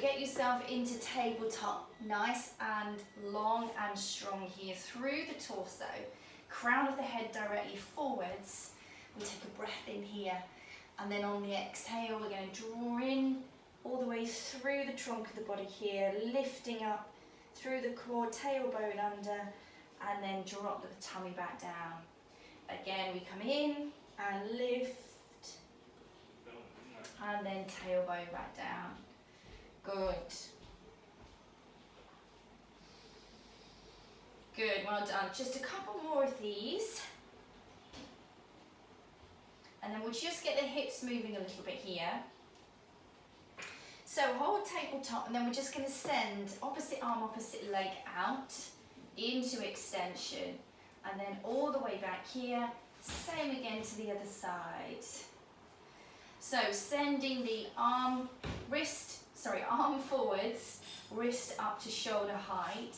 get yourself into tabletop, nice and long and strong here through the torso, crown of the head directly forwards. We take a breath in here, and then on the exhale, we're going to draw in all the way through the trunk of the body here, lifting up through the core, tailbone under, and then drop the tummy back down. Again, we come in and lift, and then tailbone back down. Good. Good, well done. Just a couple more of these. And then we'll just get the hips moving a little bit here. So hold tabletop, and then we're just going to send opposite arm, opposite leg out into extension. And then all the way back here. Same again to the other side. So sending the arm forwards, wrist up to shoulder height,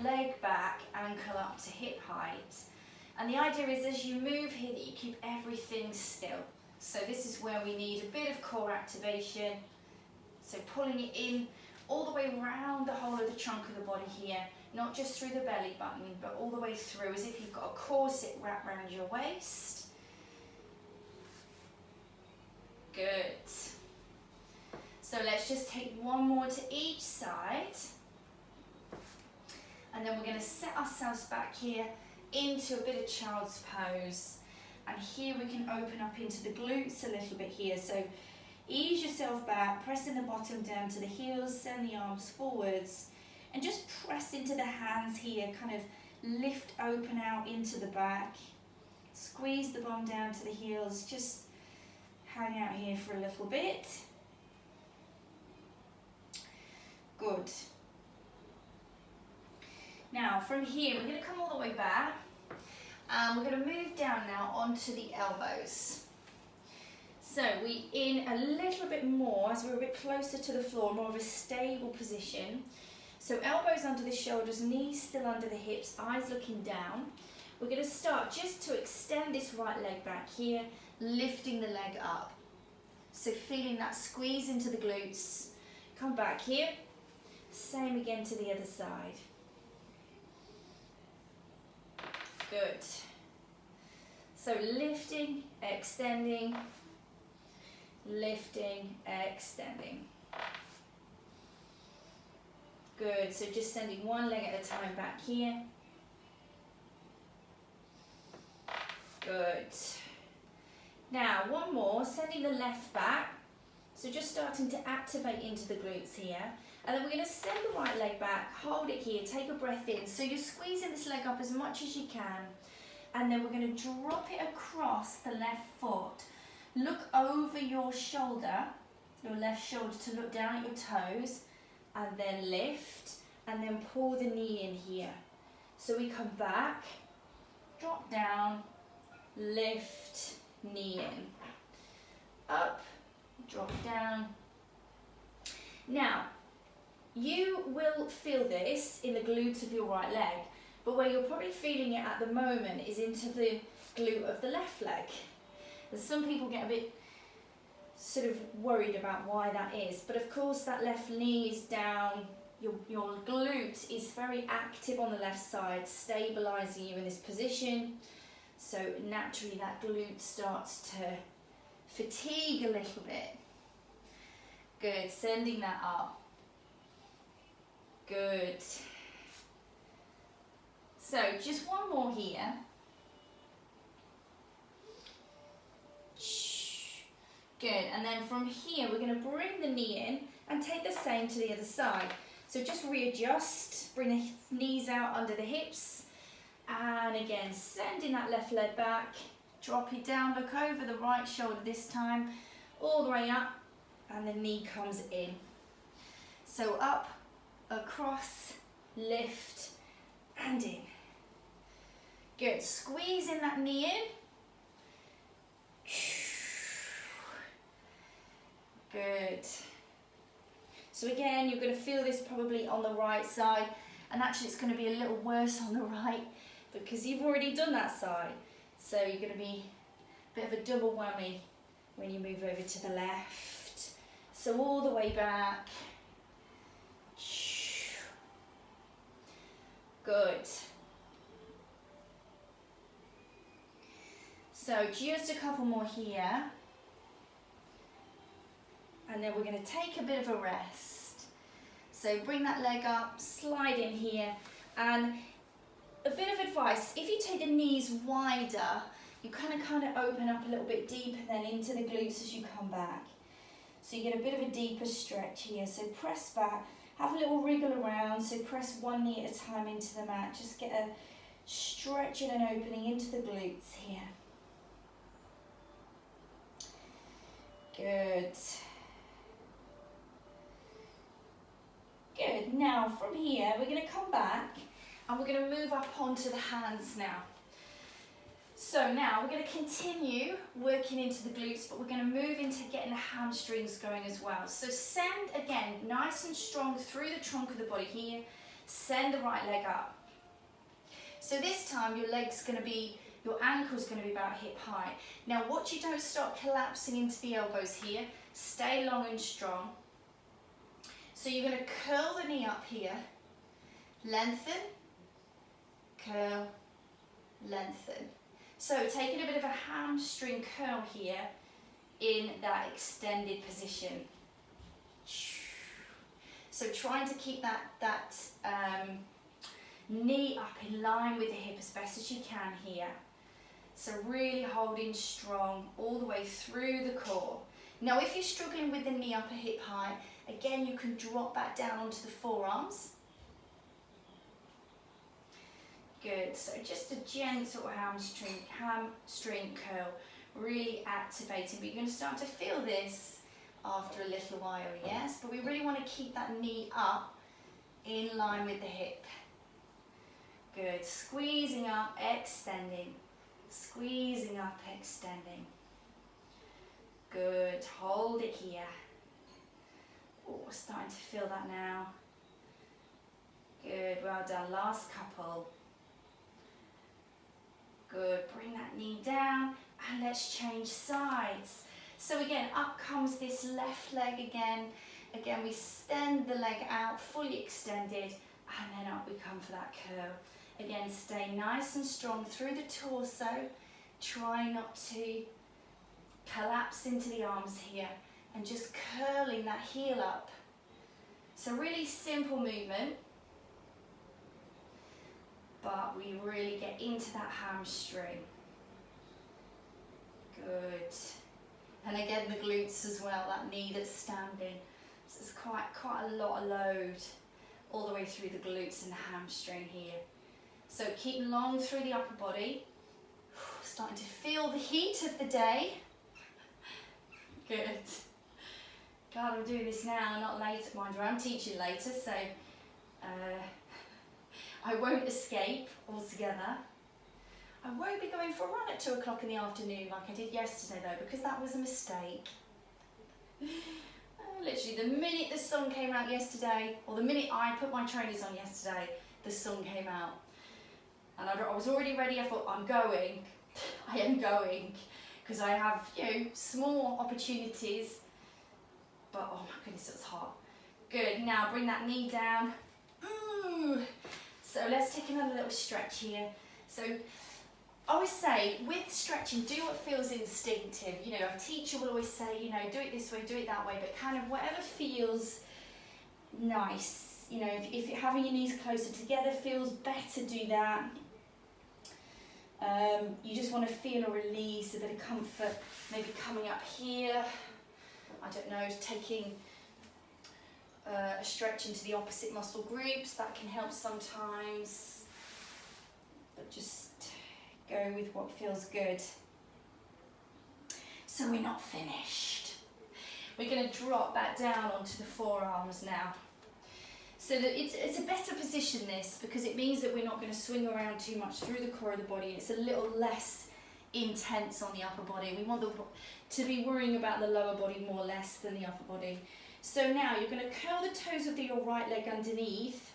leg back, ankle up to hip height. And the idea is as you move here that you keep everything still. So this is where we need a bit of core activation. So pulling it in all the way around the whole of the trunk of the body here, not just through the belly button, but all the way through as if you've got a corset wrapped around your waist. Good. So let's just take one more to each side. And then we're going to set ourselves back here into a bit of child's pose. And here we can open up into the glutes a little bit here. So ease yourself back, pressing the bottom down to the heels, send the arms forwards, and just press into the hands here, kind of lift open out into the back. Squeeze the bum down to the heels, just hang out here for a little bit. Good. Now from here, we're going to come all the way back. We're going to move down now onto the elbows. So we in a little bit more as we're a bit closer to the floor, more of a stable position. So elbows under the shoulders, knees still under the hips, eyes looking down. We're going to start just to extend this right leg back here, lifting the leg up. So feeling that squeeze into the glutes. Come back here. Same again to the other side. Good. So lifting, extending, lifting, extending. Good, so just sending one leg at a time back here. Good. Now, one more, sending the left back. So just starting to activate into the glutes here. And then we're going to send the right leg back, hold it here, take a breath in. So you're squeezing this leg up as much as you can. And then we're going to drop it across the left foot. Look over your shoulder, your left shoulder, to look down at your toes. And then lift, and then pull the knee in here. So we come back, drop down, lift, knee in. Up, drop down. Now, you will feel this in the glute of your right leg, but where you're probably feeling it at the moment is into the glute of the left leg. And some people get a bit sort of worried about why that is, but of course that left knee is down, your glute is very active on the left side, stabilizing you in this position, so naturally that glute starts to fatigue a little bit. Good, sending that up. Good. So just one more here. Good, and then from here we're going to bring the knee in and take the same to the other side. So just readjust, bring the knees out under the hips, and again sending that left leg back, drop it down, look over the right shoulder this time, all the way up, and the knee comes in. So up, across, lift, and in. Good, squeezing that knee in. Good. So again, you're going to feel this probably on the right side, and actually it's going to be a little worse on the right because you've already done that side. So you're going to be a bit of a double whammy when you move over to the left. So all the way back, Good. So just a couple more here. And then we're going to take a bit of a rest. So bring that leg up, slide in here, and a bit of advice, if you take the knees wider, you kind of open up a little bit deeper then into the glutes as you come back. So you get a bit of a deeper stretch here. So press back, have a little wriggle around, so press one knee at a time into the mat. Just get a stretching and opening into the glutes here. Good. Good. Now from here, we're going to come back and we're going to move up onto the hands now. So now we're going to continue working into the glutes, but we're going to move into getting the hamstrings going as well. So send, again, nice and strong through the trunk of the body here. Send the right leg up. So this time your ankle's going to be about hip high. Now watch you don't start collapsing into the elbows here. Stay long and strong. So you're going to curl the knee up here. Lengthen, curl, lengthen. So taking a bit of a hamstring curl here in that extended position. So trying to keep that knee up in line with the hip as best as you can here. So really holding strong all the way through the core. Now if you're struggling with the knee up a hip high, again you can drop that down onto the forearms. Good, so just a gentle hamstring curl, really activating, but you're going to start to feel this after a little while, yes? But we really want to keep that knee up in line with the hip. Good, squeezing up, extending, squeezing up, extending. Good, hold it here. Oh, we're starting to feel that now. Good, well done, last couple. Good, bring that knee down and let's change sides. So again, up comes this left leg again. Again, we extend the leg out, fully extended, and then up we come for that curl. Again, stay nice and strong through the torso. Try not to collapse into the arms here and just curling that heel up. So really simple movement, but we really get into that hamstring. Good. And again, the glutes as well, that knee that's standing. So it's quite a lot of load all the way through the glutes and the hamstring here. So keep long through the upper body. Starting to feel the heat of the day. Good. Glad I'm doing this now, not later. Mind you, I'm teaching later, so I won't escape altogether. I won't be going for a run at 2 o'clock in the afternoon like I did yesterday though, because that was a mistake. Literally the minute the sun came out yesterday, or the minute I put my trainers on yesterday, the sun came out. And I was already ready. I thought, I'm going. I am going. Because I have, small opportunities. But oh my goodness, it's hot. Good, now bring that knee down. Ooh. So let's take another little stretch here. So I always say, with stretching, do what feels instinctive. A teacher will always say, do it this way, do it that way, but kind of whatever feels nice. If having your knees closer together feels better, do that. You just want to feel a release, a bit of comfort, maybe coming up here. I don't know, taking a stretch into the opposite muscle groups, that can help sometimes. But just go with what feels good. So we're not finished. We're going to drop that down onto the forearms now. So that it's a better position this, because it means that we're not going to swing around too much through the core of the body. It's a little less intense on the upper body. We want to be worrying about the lower body more or less than the upper body. So now you're going to curl the toes of your right leg underneath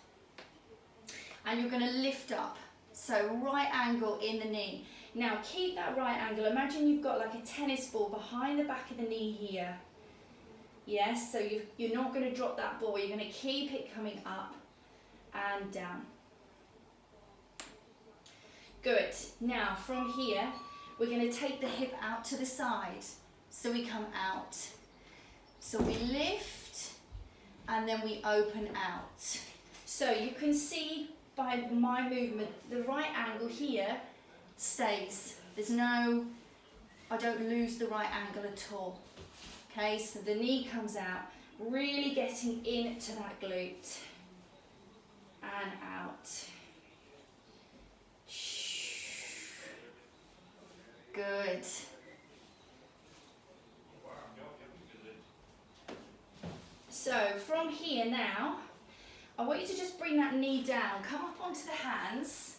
and you're going to lift up. So right angle in the knee. Now keep that right angle. Imagine you've got like a tennis ball behind the back of the knee here. Yes, so you're not going to drop that ball. You're going to keep it coming up and down. Good. Now from here, we're going to take the hip out to the side. So we come out. So we lift and then we open out. So you can see by my movement, the right angle here stays. There's no, I don't lose the right angle at all. Okay, so the knee comes out, really getting into that glute and out. Good. So from here now, I want you to just bring that knee down, come up onto the hands,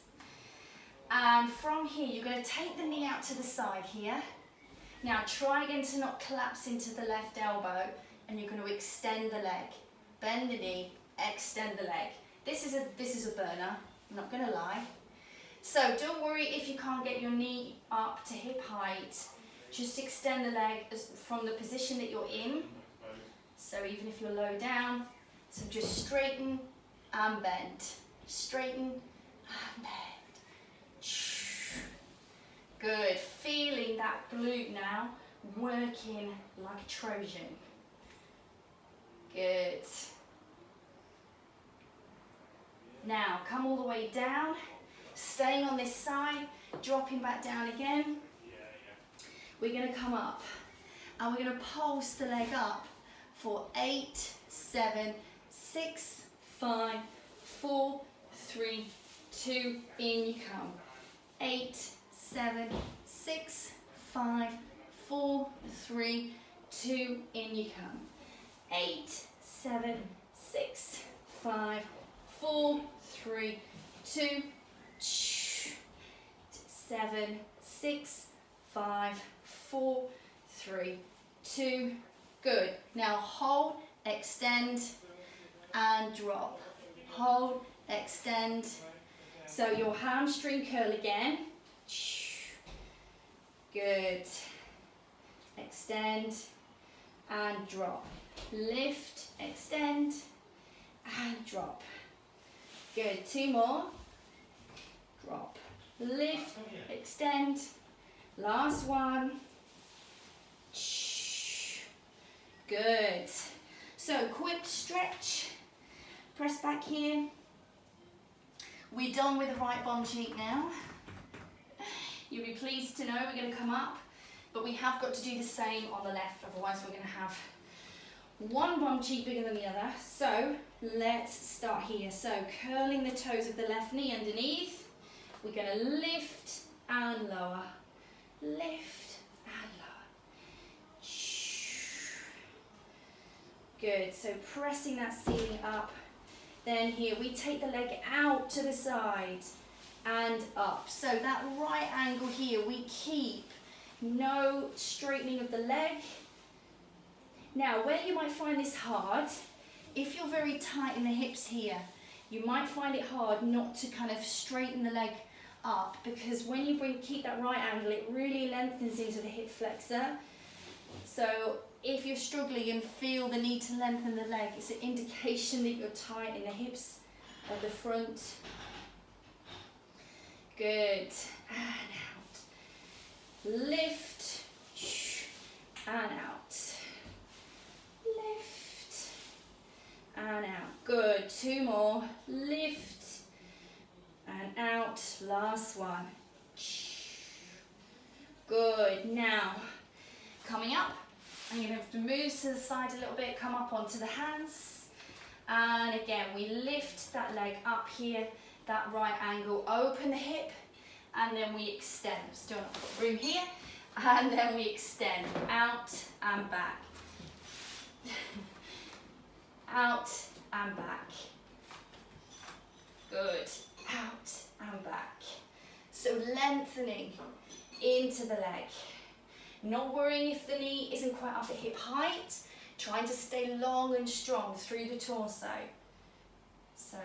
and from here you're going to take the knee out to the side here. Now try again to not collapse into the left elbow, and you're going to extend the leg. Bend the knee, extend the leg. This is a burner, I'm not going to lie. So don't worry if you can't get your knee up to hip height. Just extend the leg from the position that you're in. So even if you're low down, so just straighten and bend. Straighten and bend. Good. Feeling that glute now working like a Trojan. Good. Now come all the way down. Staying on this side, dropping back down again. We're going to come up and we're going to pulse the leg up for 8, 7, 6, 5, 4, 3, 2, in you come. 8, 7, 6, 5, 4, 3, 2, in you come. 8, 7, 6, 5, 4, 3, 2, 7, 6, 5, 4, 3, 2. Good. Now hold, extend, and drop. Hold, extend. So your hamstring curl again. Good. Extend and drop. Lift, extend, and drop. Good. 2 more. Drop. Lift, extend. Last one. Good. So quick stretch. Press back here. We're done with the right bum cheek now. You'll be pleased to know we're going to come up, but we have got to do the same on the left, otherwise we're going to have one bum cheek bigger than the other. So let's start here. So curling the toes of the left knee underneath. We're going to lift and lower. Lift and lower. Good. So pressing that ceiling up. Then here we take the leg out to the side and up. So that right angle here, we keep no straightening of the leg. Now, where you might find this hard, if you're very tight in the hips here, you might find it hard not to kind of straighten the leg up, because when you keep that right angle, it really lengthens into the hip flexor. So if you're struggling and feel the need to lengthen the leg, it's an indication that you're tight in the hips of the front. Good. And out. Lift and out. Lift and out. Good. 2 more. Lift and out. Last one. Good. Now, coming up, I'm going to have to move to the side a little bit, come up onto the hands. And again, we lift that leg up here, that right angle, open the hip, and then we extend. Still not got room here. And then we extend out and back. Out and back. Good. Out and back. So lengthening into the leg. Not worrying if the knee isn't quite up at hip height. Trying to stay long and strong through the torso. So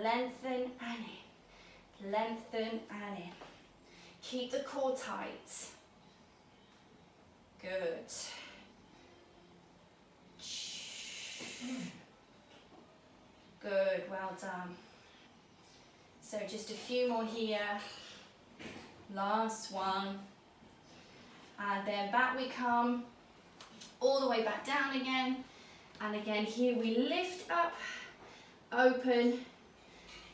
lengthen and in. Lengthen and in. Keep the core tight. Good. Good, well done. So just a few more here. Last one. And then back we come, all the way back down again. And again, here we lift up, open,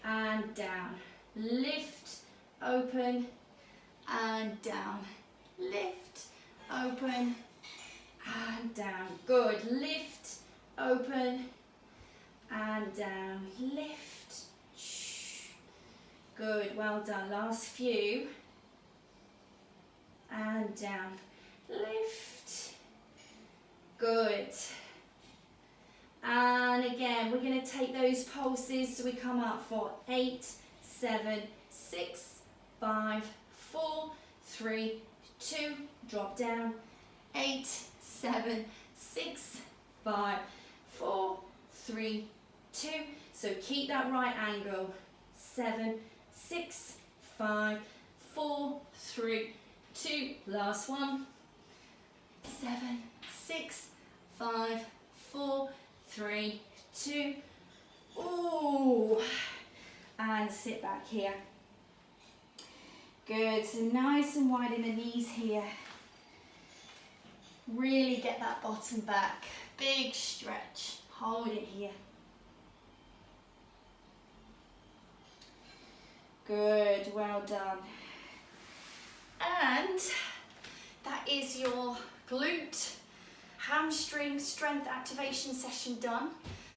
and down. Lift, open, and down. Lift, open, and down. Good. Lift, open, and down. Lift. Good. Well done. Last few. And down. Lift. Good. And again, we're going to take those pulses. So we come up for 8, 7, 6, 5, 4, 3, 2, drop down. 8, 7, 6, 5, 4, 3, 2. So keep that right angle. 7, 6, 5, 4, 3, 2. Last one. 7, 6, 5, 4, 3, 2. Ooh. And sit back here. Good. So nice and wide in the knees here. Really get that bottom back. Big stretch. Hold it here. Good. Well done. And that is your glute hamstring strength activation session done.